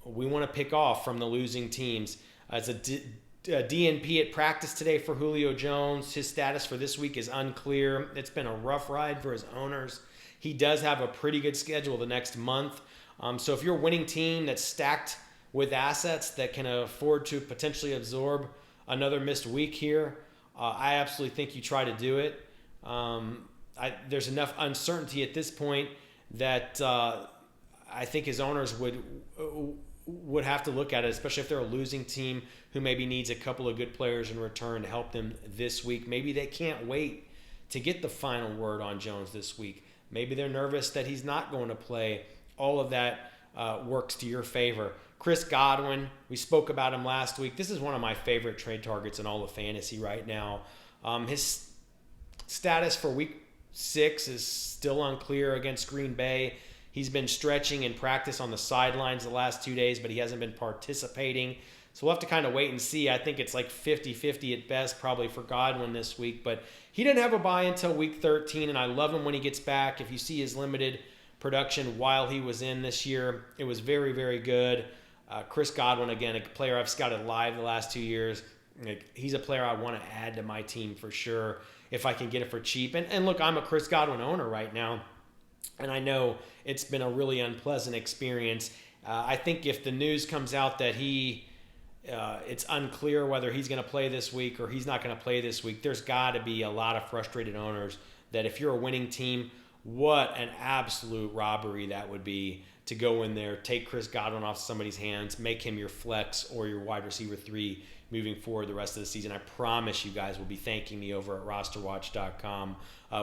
we want to pick off from the losing teams. It's a DNP at practice today for Julio Jones. His status for this week is unclear. It's been a rough ride for his owners. He does have a pretty good schedule the next month. So if you're a winning team that's stacked with assets that can afford to potentially absorb another missed week here, I absolutely think you try to do it. There's enough uncertainty at this point that I think his owners would have to look at it, especially if they're a losing team who maybe needs a couple of good players in return to help them this week. Maybe they can't wait to get the final word on Jones this week. Maybe they're nervous that he's not going to play. All of that works to your favor. Chris Godwin, we spoke about him last week. This is one of my favorite trade targets in all of fantasy right now. His status for week 6 is still unclear against Green Bay. He's been stretching in practice on the sidelines the last 2 days, but he hasn't been participating. So we'll have to kind of wait and see. I think it's like 50-50 at best probably for Godwin this week. But he didn't have a bye until week 13, and I love him when he gets back. If you see his limited production while he was in this year, it was very, very good. Chris Godwin, again, a player I've scouted live the last 2 years. He's a player I want to add to my team for sure if I can get it for cheap. And look, I'm a Chris Godwin owner right now, and I know it's been a really unpleasant experience. I think if the news comes out that it's unclear whether he's going to play this week or he's not going to play this week, there's got to be a lot of frustrated owners that if you're a winning team, what an absolute robbery that would be to go in there, take Chris Godwin off somebody's hands, make him your flex or your wide receiver 3 moving forward the rest of the season. I promise you guys will be thanking me over at RosterWatch.com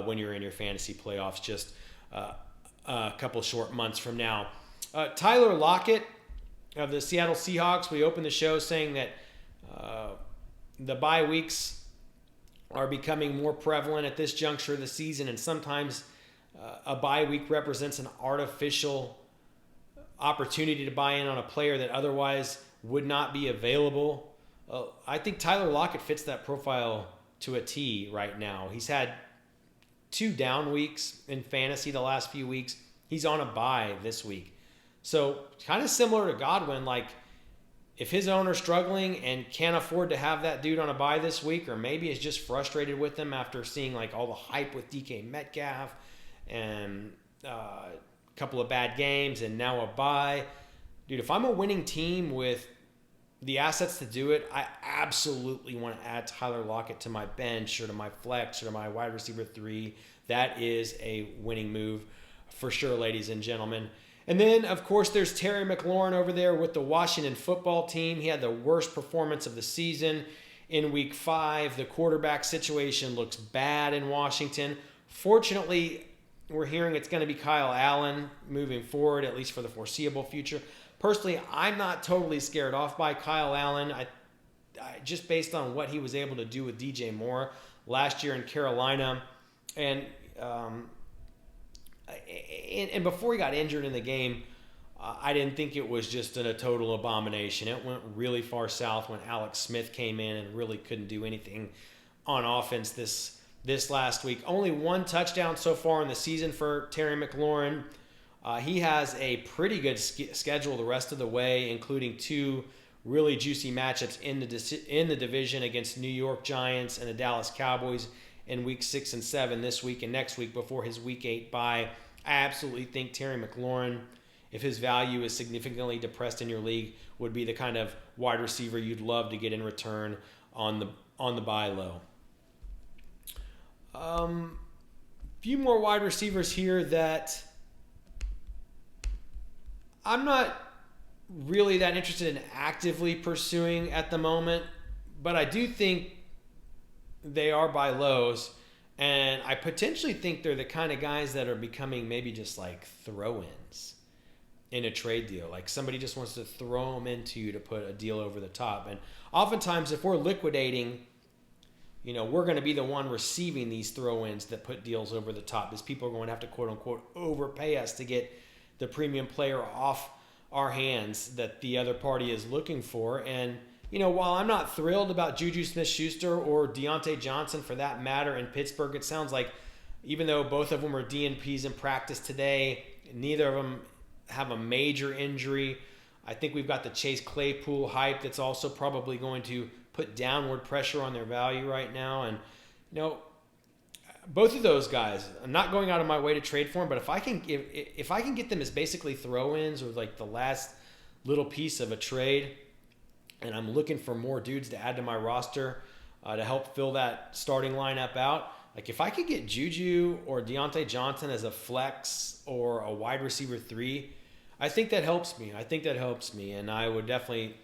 when you're in your fantasy playoffs just a couple short months from now. Tyler Lockett of the Seattle Seahawks, we opened the show saying that the bye weeks are becoming more prevalent at this juncture of the season, and sometimes a bye week represents an artificial opportunity to buy in on a player that otherwise would not be available. I think Tyler Lockett fits that profile to a T right now. He's had 2 down weeks in fantasy the last few weeks. He's on a bye this week. So kind of similar to Godwin, like if his owner's struggling and can't afford to have that dude on a bye this week, or maybe is just frustrated with him after seeing like all the hype with DK Metcalf and a couple of bad games and now a bye. Dude, if I'm a winning team with the assets to do it, I absolutely want to add Tyler Lockett to my bench or to my flex or to my wide receiver 3. That is a winning move for sure, ladies and gentlemen. And then, of course, there's Terry McLaurin over there with the Washington football team. He had the worst performance of the season in week 5. The quarterback situation looks bad in Washington. Fortunately, we're hearing it's going to be Kyle Allen moving forward, at least for the foreseeable future. Personally, I'm not totally scared off by Kyle Allen. I just based on what he was able to do with DJ Moore last year in Carolina. And before he got injured in the game, I didn't think it was just a total abomination. It went really far south when Alex Smith came in and really couldn't do anything on offense this last week. Only 1 touchdown so far in the season for Terry McLaurin. He has a pretty good schedule the rest of the way, including 2 really juicy matchups in the division against New York Giants and the Dallas Cowboys in week 6 and 7 this week and next week before his week 8 bye. I absolutely think Terry McLaurin, if his value is significantly depressed in your league, would be the kind of wide receiver you'd love to get in return on the buy low. Few more wide receivers here that I'm not really that interested in actively pursuing at the moment, but I do think they are buy lows, and I potentially think they're the kind of guys that are becoming maybe just like throw-ins in a trade deal. Like somebody just wants to throw them into you to put a deal over the top. And oftentimes if we're liquidating, we're going to be the one receiving these throw-ins that put deals over the top, because people are going to have to quote-unquote overpay us to get the premium player off our hands that the other party is looking for. And, while I'm not thrilled about Juju Smith-Schuster or Deontay Johnson for that matter in Pittsburgh, it sounds like even though both of them are DNPs in practice today, neither of them have a major injury. I think we've got the Chase Claypool hype that's also probably going to put downward pressure on their value right now. And, both of those guys, I'm not going out of my way to trade for them, but if I can get them as basically throw-ins or like the last little piece of a trade, and I'm looking for more dudes to add to my roster to help fill that starting lineup out, like if I could get Juju or Deontay Johnson as a flex or a wide receiver 3, I think that helps me. And I would definitely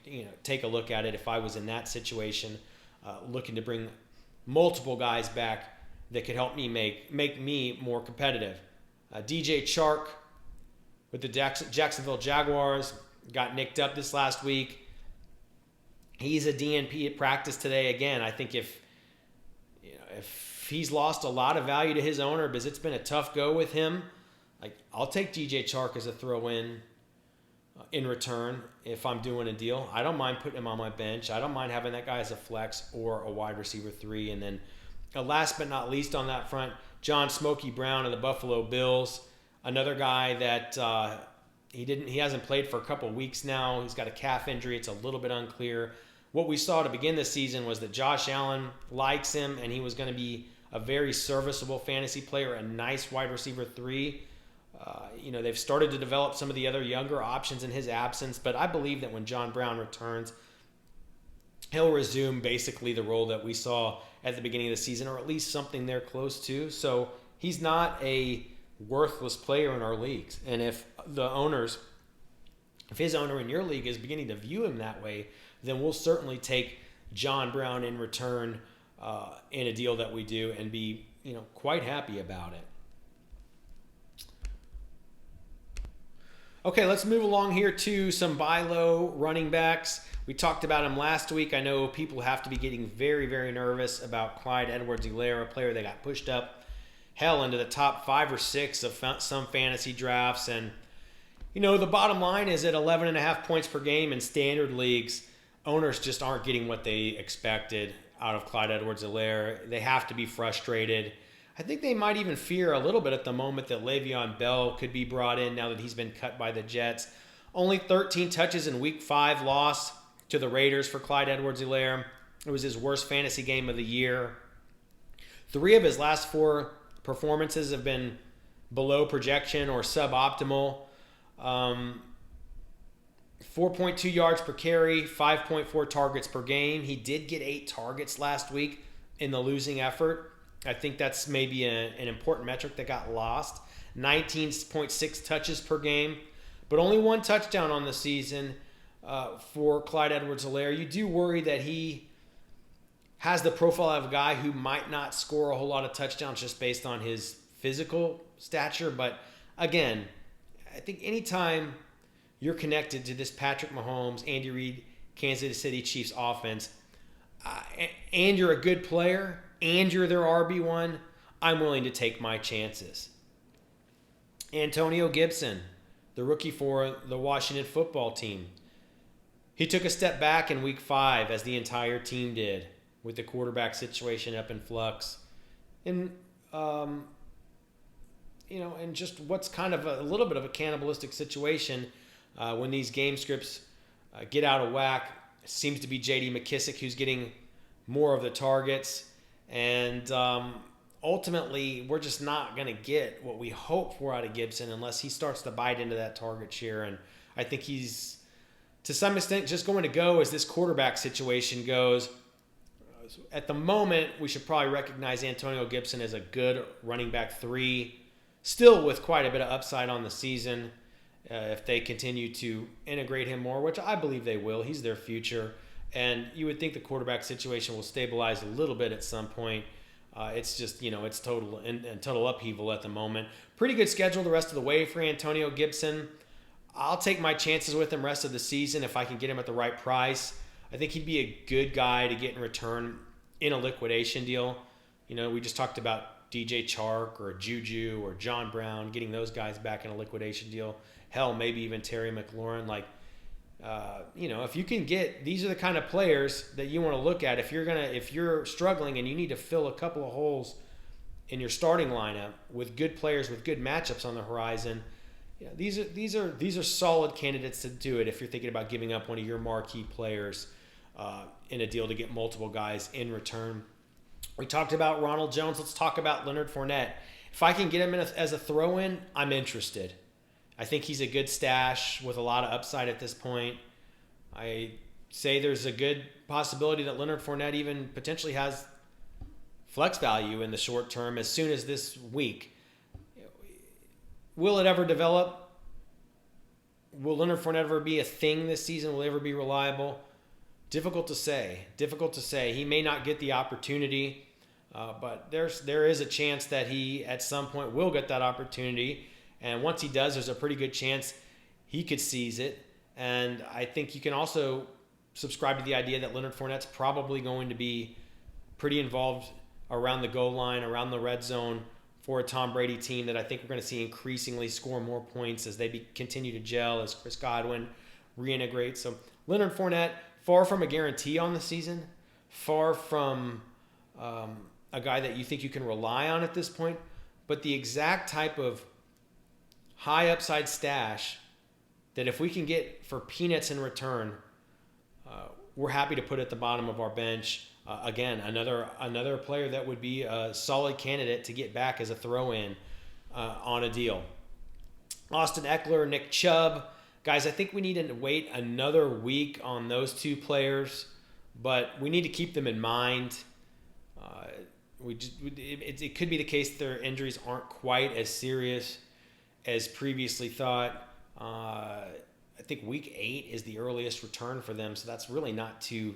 take a look at it if I was in that situation, looking to bring multiple guys back that could help me make me more competitive. DJ Chark with the Jacksonville Jaguars got nicked up this last week. He's a DNP at practice today. Again, I think if if he's lost a lot of value to his owner because it's been a tough go with him, like I'll take DJ Chark as a throw-in in return if I'm doing a deal. I don't mind putting him on my bench. I don't mind having that guy as a flex or a wide receiver 3. And then last but not least on that front, John Smokey Brown of the Buffalo Bills, another guy that he hasn't played for a couple weeks now. He's got a calf injury. It's a little bit unclear. What we saw to begin the season was that Josh Allen likes him, and he was going to be a very serviceable fantasy player, a nice wide receiver 3. They've started to develop some of the other younger options in his absence, but I believe that when John Brown returns, he'll resume basically the role that we saw at the beginning of the season, or at least something there close to. So he's not a worthless player in our leagues. And if his owner in your league is beginning to view him that way, then we'll certainly take John Brown in return in a deal that we do and be quite happy about it. Okay, let's move along here to some buy low running backs. We talked about him last week. I know people have to be getting very, very nervous about Clyde Edwards-Hilaire, a player that got pushed up into the top 5 or 6 of some fantasy drafts. And, the bottom line is at 11.5 points per game in standard leagues, owners just aren't getting what they expected out of Clyde Edwards-Hilaire. They have to be frustrated. I think they might even fear a little bit at the moment that Le'Veon Bell could be brought in now that he's been cut by the Jets. Only 13 touches in Week 5 loss to the Raiders for Clyde Edwards-Hilaire. It was his worst fantasy game of the year. 3 of his last 4 performances have been below projection or suboptimal. 4.2 yards per carry, 5.4 targets per game. He did get 8 targets last week in the losing effort. I think that's maybe an important metric that got lost. 19.6 touches per game, but only 1 touchdown on the season for Clyde Edwards-Hilaire. You do worry that he has the profile of a guy who might not score a whole lot of touchdowns just based on his physical stature. But again, I think anytime you're connected to this Patrick Mahomes, Andy Reid, Kansas City Chiefs offense, and you're a good player, and you're their RB1, I'm willing to take my chances. Antonio Gibson, the rookie for the Washington football team. He took a step back in Week 5, as the entire team did, with the quarterback situation up in flux. And, and just what's kind of a little bit of a cannibalistic situation when these game scripts get out of whack. It seems to be J.D. McKissick who's getting more of the targets. And ultimately, we're just not going to get what we hope for out of Gibson unless he starts to bite into that target share. And I think he's, to some extent, just going to go as this quarterback situation goes. At the moment, we should probably recognize Antonio Gibson as a good running back 3, still with quite a bit of upside on the season if they continue to integrate him more, which I believe they will. He's their future. And you would think the quarterback situation will stabilize a little bit at some point. It's just, it's total upheaval at the moment. Pretty good schedule the rest of the way for Antonio Gibson. I'll take my chances with him rest of the season if I can get him at the right price. I think he'd be a good guy to get in return in a liquidation deal. We just talked about DJ Chark or Juju or John Brown, getting those guys back in a liquidation deal. Hell, maybe even Terry McLaurin. If you can get, these are the kind of players that you want to look at if you're struggling and you need to fill a couple of holes in your starting lineup with good players with good matchups on the horizon. These are solid candidates to do it if you're thinking about giving up one of your marquee players in a deal to get multiple guys in return. We talked about Ronald Jones. Let's talk about Leonard Fournette. If I can get him as a throw-in, I'm interested. I think he's a good stash with a lot of upside at this point. I say there's a good possibility that Leonard Fournette even potentially has flex value in the short term as soon as this week. Will it ever develop? Will Leonard Fournette ever be a thing this season? Will he ever be reliable? Difficult to say. He may not get the opportunity, but there is a chance that he at some point will get that opportunity. And once he does, there's a pretty good chance he could seize it. And I think you can also subscribe to the idea that Leonard Fournette's probably going to be pretty involved around the goal line, around the red zone for a Tom Brady team that I think we're going to see increasingly score more points as they continue to gel, as Chris Godwin reintegrates. So Leonard Fournette, far from a guarantee on the season, far from a guy that you think you can rely on at this point, but the exact type of high upside stash that if we can get for peanuts in return, we're happy to put at the bottom of our bench. Again, another player that would be a solid candidate to get back as a throw-in on a deal. Austin Eckler, Nick Chubb. Guys, I think we need to wait another week on those two players, but we need to keep them in mind. It could be the case that their injuries aren't quite as serious as previously thought. I think week 8 is the earliest return for them, so that's really not too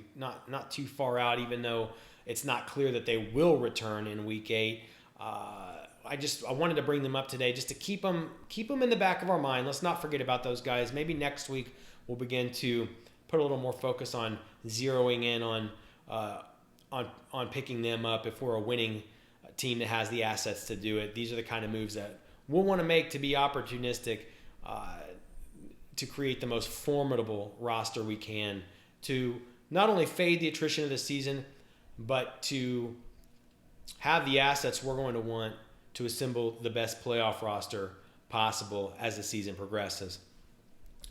far out, even though it's not clear that they will return in week 8. I wanted to bring them up today just to keep them in the back of our mind. Let's not forget about those guys. Maybe next week we'll begin to put a little more focus on zeroing in on picking them up if we're a winning team that has the assets to do it. These are the kind of moves that we'll want to make to be opportunistic, to create the most formidable roster we can, to not only fade the attrition of the season, but to have the assets we're going to want to assemble the best playoff roster possible as the season progresses.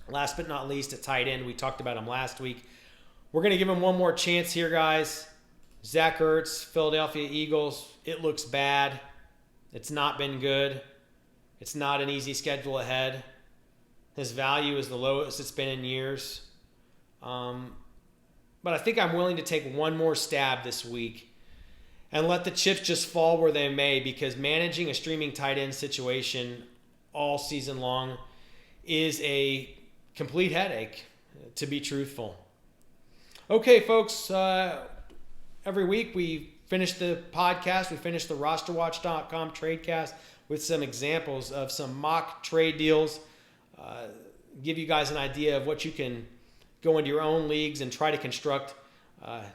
Last but not least, at tight end, we talked about him last week. We're going to give him one more chance here, guys. Zach Ertz, Philadelphia Eagles. It looks bad. It's not been good. It's not an easy schedule ahead. His value is the lowest it's been in years. But I think I'm willing to take one more stab this week and let the chips just fall where they may, because managing a streaming tight end situation all season long is a complete headache, to be truthful. Okay, folks, every week we finish the podcast, we finish the RosterWatch.com TradeCast with some examples of some mock trade deals. Give you guys an idea of what you can go into your own leagues and try to construct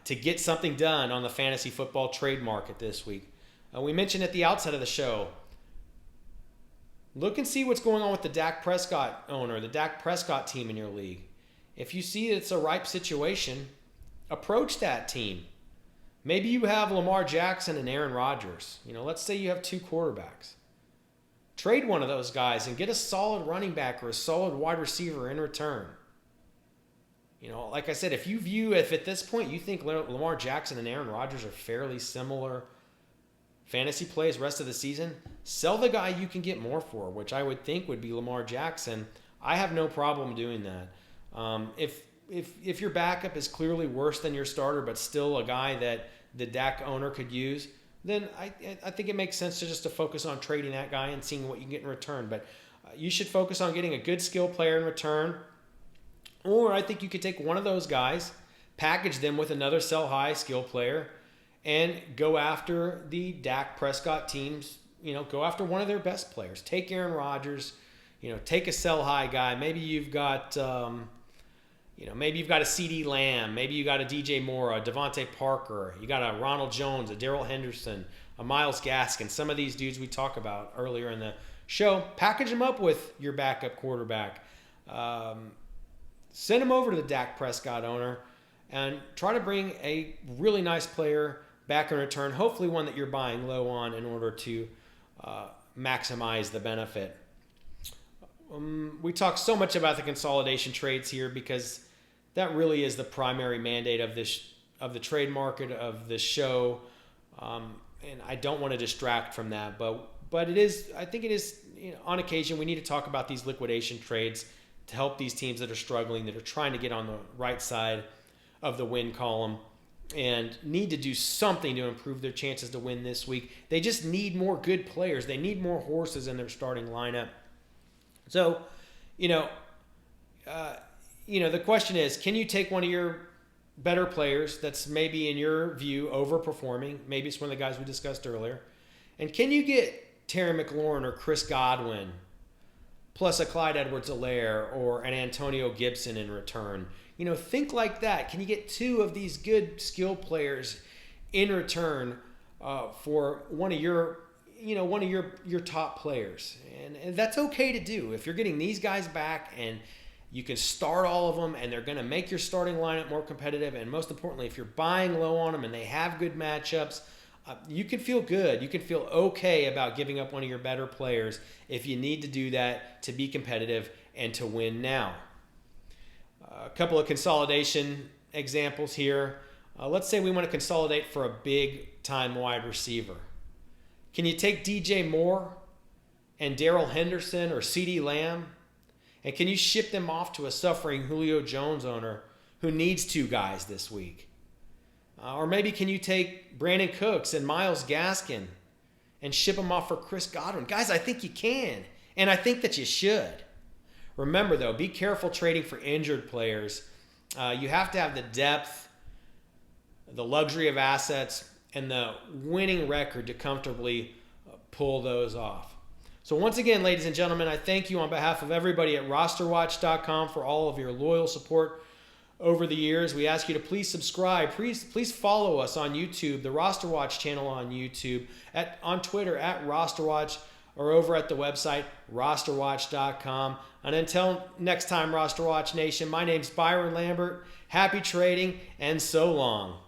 to get something done on the fantasy football trade market this week. We mentioned at the outset of the show, look and see what's going on with the Dak Prescott owner, the Dak Prescott team in your league. If you see it's a ripe situation, approach that team. Maybe you have Lamar Jackson and Aaron Rodgers. Let's say you have 2 quarterbacks. Trade one of those guys and get a solid running back or a solid wide receiver in return. Like I said, if at this point you think Lamar Jackson and Aaron Rodgers are fairly similar fantasy plays rest of the season, sell the guy you can get more for, which I would think would be Lamar Jackson. I have no problem doing that. If your backup is clearly worse than your starter, but still a guy that the Dak owner could use, then I think it makes sense to focus on trading that guy and seeing what you can get in return. But you should focus on getting a good skill player in return. Or I think you could take one of those guys, package them with another sell-high skill player, and go after the Dak Prescott teams. Go after one of their best players. Take Aaron Rodgers. Take a sell-high guy. Maybe you've got maybe you've got a CD Lamb. Maybe you got a DJ Moore, a Devontae Parker. You got a Ronald Jones, a Daryl Henderson, a Myles Gaskin. Some of these dudes we talked about earlier in the show. Package them up with your backup quarterback. Send them over to the Dak Prescott owner and try to bring a really nice player back in return, hopefully one that you're buying low on in order to maximize the benefit. We talk so much about the consolidation trades here because that really is the primary mandate of the trade market, of this show, and I don't want to distract from that. But it is, I think it is, on occasion we need to talk about these liquidation trades to help these teams that are struggling, that are trying to get on the right side of the win column and need to do something to improve their chances to win this week. They just need more good players. They need more horses in their starting lineup. So, the question is, can you take one of your better players that's maybe in your view overperforming? Maybe it's one of the guys we discussed earlier. And can you get Terry McLaurin or Chris Godwin plus a Clyde Edwards-Helaire or an Antonio Gibson in return? Think like that. Can you get 2 of these good skill players in return for one of your top players. And that's okay to do. If you're getting these guys back and you can start all of them and they're going to make your starting lineup more competitive, and most importantly, if you're buying low on them and they have good matchups, you can feel good. You can feel okay about giving up one of your better players if you need to do that to be competitive and to win now. A couple of consolidation examples here. Let's say we want to consolidate for a big-time wide receiver. Can you take DJ Moore and Daryl Henderson or CeeDee Lamb? And can you ship them off to a suffering Julio Jones owner who needs two guys this week? Or maybe can you take Brandon Cooks and Myles Gaskin and ship them off for Chris Godwin? Guys, I think you can, and I think that you should. Remember, though, be careful trading for injured players. You have to have the depth, the luxury of assets, and the winning record to comfortably pull those off. So once again, ladies and gentlemen, I thank you on behalf of everybody at RosterWatch.com for all of your loyal support over the years. We ask you to please subscribe. Please follow us on YouTube, the RosterWatch channel on YouTube, on Twitter at RosterWatch, or over at the website RosterWatch.com. And until next time, RosterWatch Nation, my name's Byron Lambert. Happy trading, and so long.